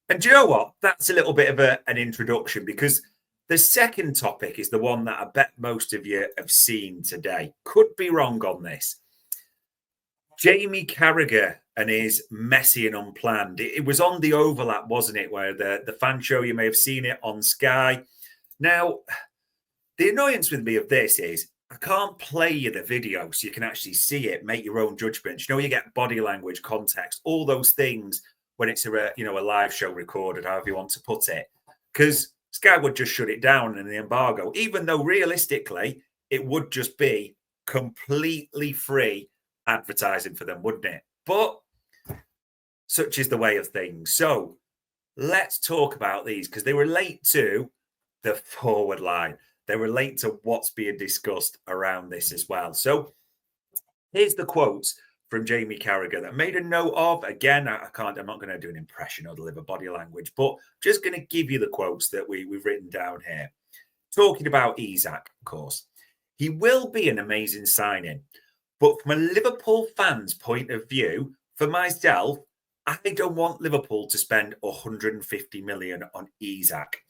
And do you know what? That's a little bit of an introduction, because the second topic is the one that I bet most of you have seen today. Could be wrong on this. Jamie Carragher and his messy and unplanned. It was on the overlap, wasn't it? Where the fan show, you may have seen it on Sky. Now, the annoyance with me of this is I can't play you the video so you can actually see it, make your own judgments. You get body language, context, all those things when it's a live show recorded, however you want to put it. Because Sky would just shut it down in the embargo, even though realistically it would just be completely free advertising for them, wouldn't it? But such is the way of things. So let's talk about these, because they relate to the forward line. They relate to what's being discussed around this as well. So here's the quotes from Jamie Carragher that I made a note of. Again, I'm not going to do an impression or deliver body language, but just going to give you the quotes that we've written down here. Talking about Isak, of course. He will be an amazing signing, but from a Liverpool fan's point of view, for myself, I don't want Liverpool to spend 150 million on Isak.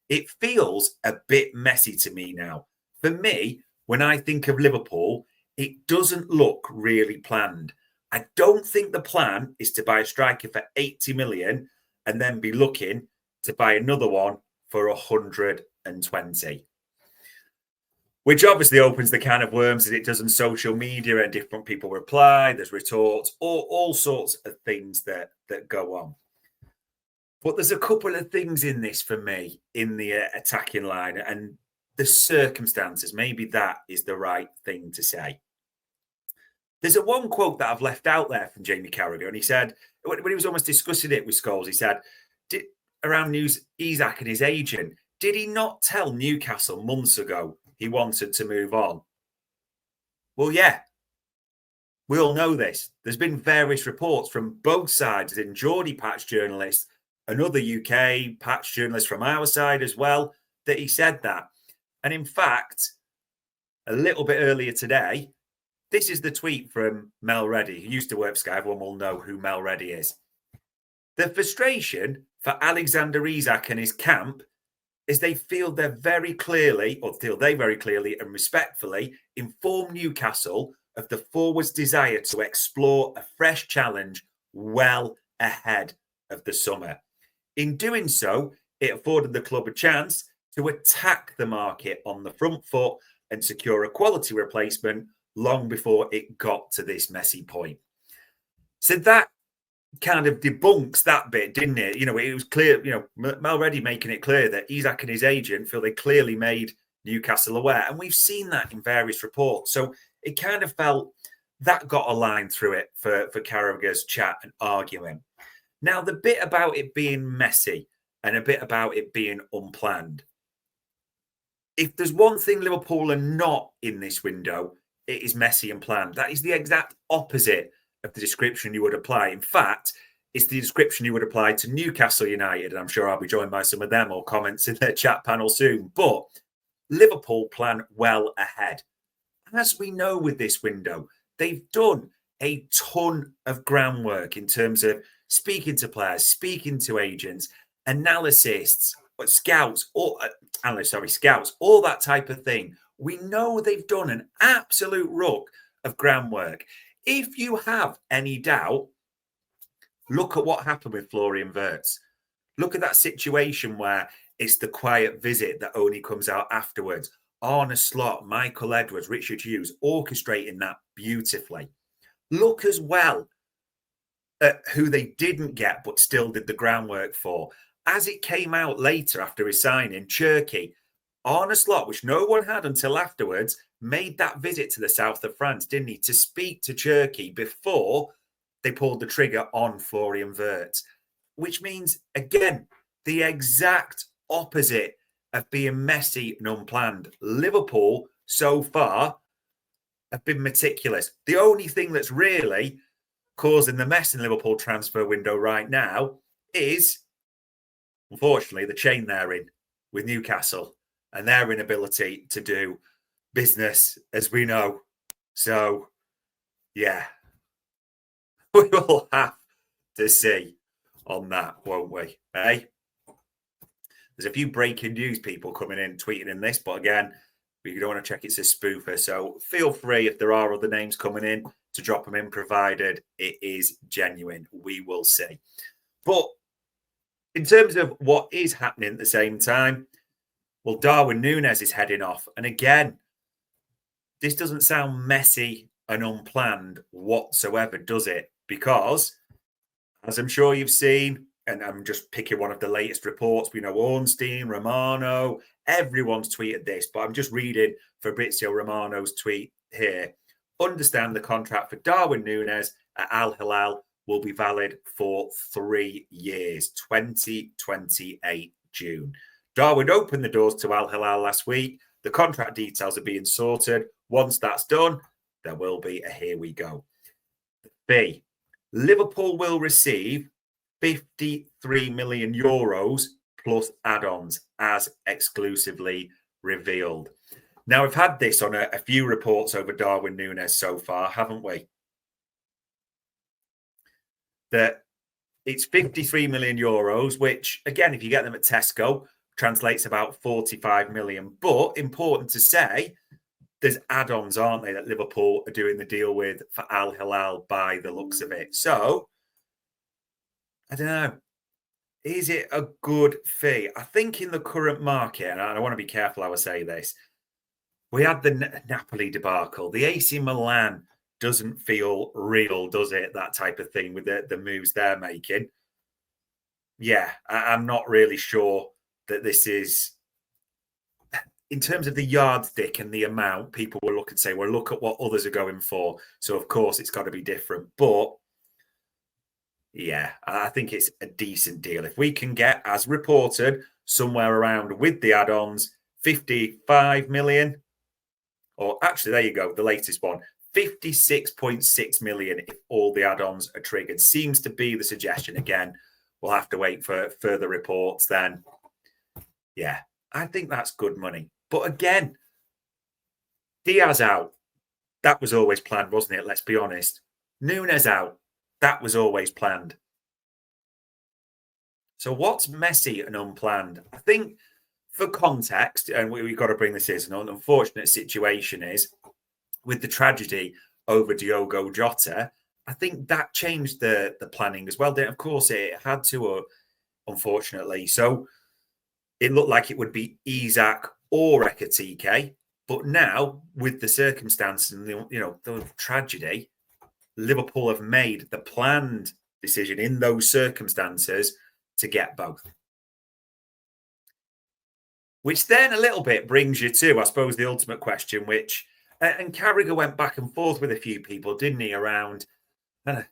It feels a bit messy to me now. For me, when I think of Liverpool, it doesn't look really planned. I don't think the plan is to buy a striker for 80 million and then be looking to buy another one for 120. Which obviously opens the can of worms as it does on social media, and different people reply, there's retorts, all sorts of things that go on. But there's a couple of things in this for me in the attacking line and the circumstances. Maybe that is the right thing to say. There's a one quote that I've left out there from Jamie Carragher, and he said, when he was almost discussing it with Scholes, he said, around news Isak and his agent, did he not tell Newcastle months ago he wanted to move on? Well, yeah. We all know this. There's been various reports from both sides, in Geordie Patch journalists, another UK Patch journalist from our side as well, that he said that. And in fact, a little bit earlier today, this is the tweet from Mel Reddy, who used to work for Sky. Everyone will know who Mel Reddy is. The frustration for Alexander Isak and his camp is they very clearly and respectfully inform Newcastle of the forward's desire to explore a fresh challenge well ahead of the summer. In doing so, it afforded the club a chance to attack the market on the front foot and secure a quality replacement long before it got to this messy point. So that kind of debunks that bit, didn't it? It was clear, Mel Reddy making it clear that Isak and his agent feel they clearly made Newcastle aware. And we've seen that in various reports. So it kind of felt that got a line through it for Carragher's chat and argument. Now, the bit about it being messy and a bit about it being unplanned. If there's one thing Liverpool are not in this window, it is messy and planned. That is the exact opposite of the description you would apply. In fact, it's the description you would apply to Newcastle United. And I'm sure I'll be joined by some of them or comments in their chat panel soon. But Liverpool plan well ahead. As we know with this window, they've done a ton of groundwork in terms of speaking to players, speaking to agents, analysts, scouts, all that type of thing. We know they've done an absolute ruck of groundwork. If you have any doubt, look at what happened with Florian Wirtz. Look at that situation where it's the quiet visit that only comes out afterwards. Arne Slot, Michael Edwards, Richard Hughes, orchestrating that beautifully. Look as well at who they didn't get but still did the groundwork for. As it came out later after his signing, Cherki, Arne Slot, which no one had until afterwards, made that visit to the south of France, didn't he, to speak to Cherki before they pulled the trigger on Florian Wirtz, which means, again, the exact opposite of being messy and unplanned. Liverpool, so far, have been meticulous. The only thing that's really causing the mess in Liverpool transfer window right now is, unfortunately, the chain they're in with Newcastle and their inability to do business, as we know. So, yeah, we will have to see. on that, won't we? Hey, there's a few breaking news people coming in, tweeting in this, but again, we don't want to check it's a spoofer. So feel free, if there are other names coming in, to drop them in, provided it is genuine. We will see. But in terms of what is happening at the same time, well, Darwin Nunez is heading off. And again, this doesn't sound messy and unplanned whatsoever, does it? Because, as I'm sure you've seen, and I'm just picking one of the latest reports, we know Ornstein, Romano, everyone's tweeted this, but I'm just reading Fabrizio Romano's tweet here. Understand the contract for Darwin Nunez at Al Hilal will be valid for 3 years, 2028 June. Darwin opened the doors to Al Hilal last week. The contract details are being sorted. Once that's done, there will be a here we go. B. Liverpool will receive 53 million euros plus add-ons as exclusively revealed. Now, we've had this on a few reports over Darwin Nunez so far, haven't we? That it's 53 million euros, which, again, if you get them at Tesco, translates about 45 million. But important to say, there's add-ons, aren't they, that Liverpool are doing the deal with for Al Hilal by the looks of it. So, I don't know. Is it a good fee? I think in the current market, and I want to be careful how I say this, we had the Napoli debacle. The AC Milan doesn't feel real, does it? That type of thing with the moves they're making. Yeah, I'm not really sure that this is, in terms of the yardstick and the amount, people will look and say, well, look at what others are going for. So, of course, it's got to be different. But, yeah, I think it's a decent deal. If we can get, as reported, somewhere around with the add-ons, 55 million, or actually, there you go, the latest one, 56.6 million if all the add-ons are triggered. Seems to be the suggestion. Again, we'll have to wait for further reports then. Yeah, I think that's good money. But again, Diaz out. That was always planned, wasn't it? Let's be honest. Nunez out. That was always planned. So what's messy and unplanned? I think for context, and we've got to bring this in, an unfortunate situation is with the tragedy over Diogo Jota, I think that changed the planning as well. Of course, it had to, unfortunately. So it looked like it would be Isak or Ekatike. But now, with the circumstances and the tragedy, Liverpool have made the planned decision in those circumstances to get both. Which then a little bit brings you to, I suppose, the ultimate question, which, and Carragher went back and forth with a few people, didn't he, around, oh,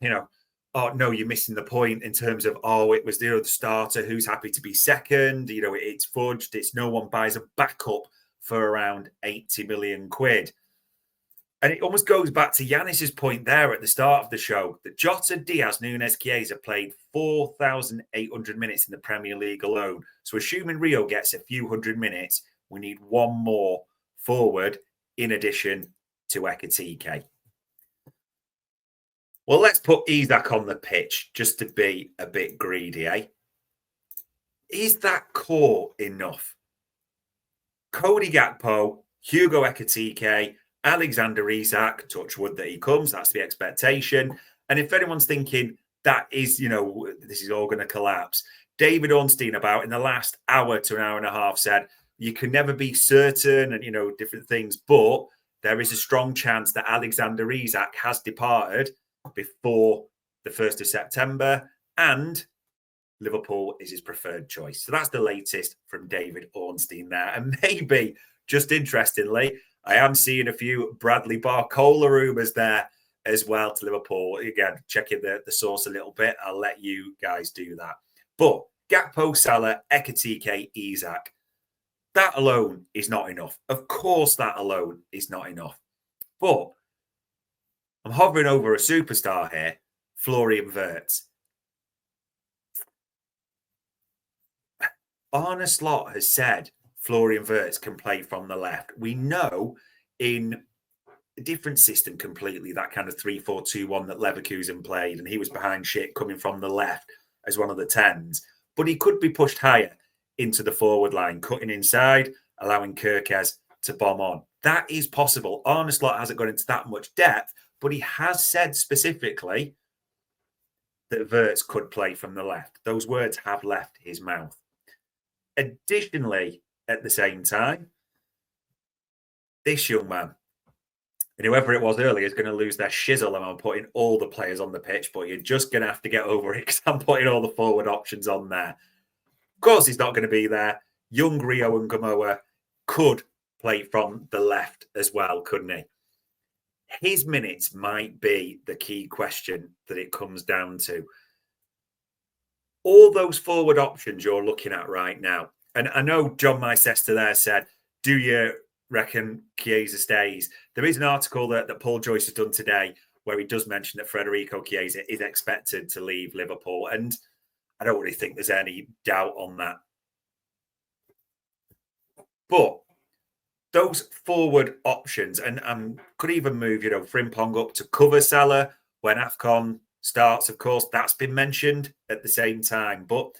no, you're missing the point in terms of, it was the other starter who's happy to be second. It's fudged. It's no one buys a backup for around 80 million quid. And it almost goes back to Yanis's point there at the start of the show that Jota, Diaz, Nunez, Chiesa played 4,800 minutes in the Premier League alone. So assuming Rio gets a few hundred minutes, we need one more forward in addition to Ekatike. Well, let's put Isak on the pitch just to be a bit greedy, eh? Is that core enough? Cody Gakpo, Hugo Ekatike, Alexander Isak, touch wood that he comes, that's the expectation. And if anyone's thinking that is, this is all going to collapse, David Ornstein about in the last hour to an hour and a half said, you can never be certain and, different things, but there is a strong chance that Alexander Isak has departed before the 1st of September and Liverpool is his preferred choice. So that's the latest from David Ornstein there. And maybe, just interestingly, I am seeing a few Bradley Barcola rumours there as well to Liverpool. Again, checking the source a little bit. I'll let you guys do that. But Gakpo, Salah, Ekatike, Isak, that alone is not enough. Of course, that alone is not enough. But I'm hovering over a superstar here, Florian Wirtz. Arne Slot has said Florian Wirtz can play from the left. We know in a different system completely, that kind of 3-4-2-1 that Leverkusen played, and he was behind shit coming from the left. as one of the 10s, but he could be pushed higher into the forward line, cutting inside, allowing Kerkez to bomb on. That is possible. Arne Slot hasn't gone into that much depth, but he has said specifically that Wirtz could play from the left. Those words have left his mouth. Additionally, at the same time, this young man, and whoever it was earlier, is going to lose their shizzle and I'm putting all the players on the pitch, but you're just going to have to get over it because I'm putting all the forward options on there. Of course, he's not going to be there. Young Rio and Gamoa could play from the left as well, couldn't he? His minutes might be the key question that it comes down to. All those forward options you're looking at right now, and I know John Mycester there said, do you reckon Chiesa stays? There is an article that Paul Joyce has done today where he does mention that Federico Chiesa is expected to leave Liverpool, and I don't really think there's any doubt on that. But those forward options, and could even move, Frimpong up to cover Salah when AFCON starts, of course, that's been mentioned at the same time. But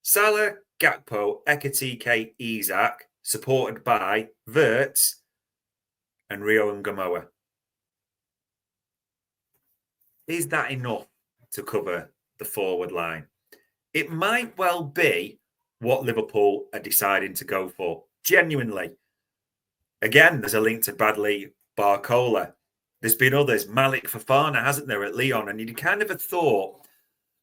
Salah, Gakpo, Ekitike, Isak, supported by Wirtz and Rio and Gamoa. Is that enough to cover the forward line? It might well be what Liverpool are deciding to go for. Genuinely. Again, there's a link to Bradley Barcola. There's been others. Malik Fofana, hasn't there, at Lyon? And you kind of have thought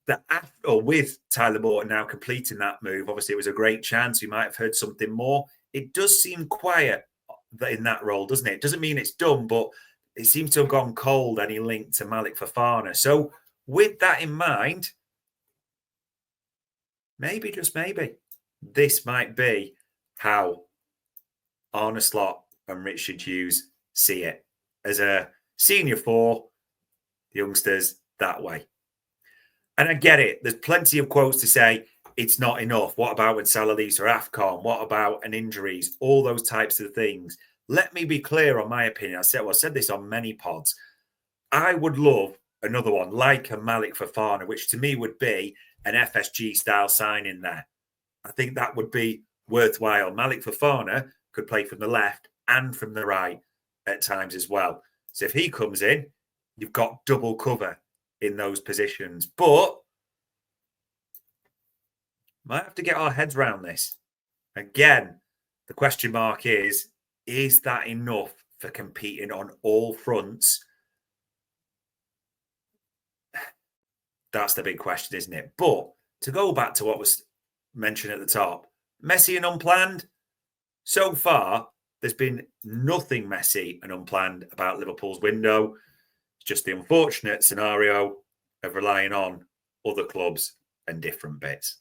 that after, or with Tyler Morton now completing that move, obviously it was a great chance. We might have heard something more. It does seem quiet in that role, doesn't it? It doesn't mean it's done, but it seems to have gone cold, any link to Malik Fofana. So with that in mind, maybe, just maybe, this might be how Arne Slot and Richard Hughes see it. As a senior four, the youngsters that way. And I get it. There's plenty of quotes to say it's not enough. What about when Salah leaves for AFCON? What about an injuries? All those types of things. Let me be clear on my opinion. I said this on many pods. I would love another one like a Malik Fofana, which to me would be an FSG style signing there. I think that would be worthwhile. Malik Fofana could play from the left and from the right at times as well. So if he comes in, you've got double cover in those positions. But might have to get our heads around this. Again, the question mark is that enough for competing on all fronts? That's the big question, isn't it? But to go back to what was mentioned at the top, messy and unplanned. So far, there's been nothing messy and unplanned about Liverpool's window. It's just the unfortunate scenario of relying on other clubs and different bits.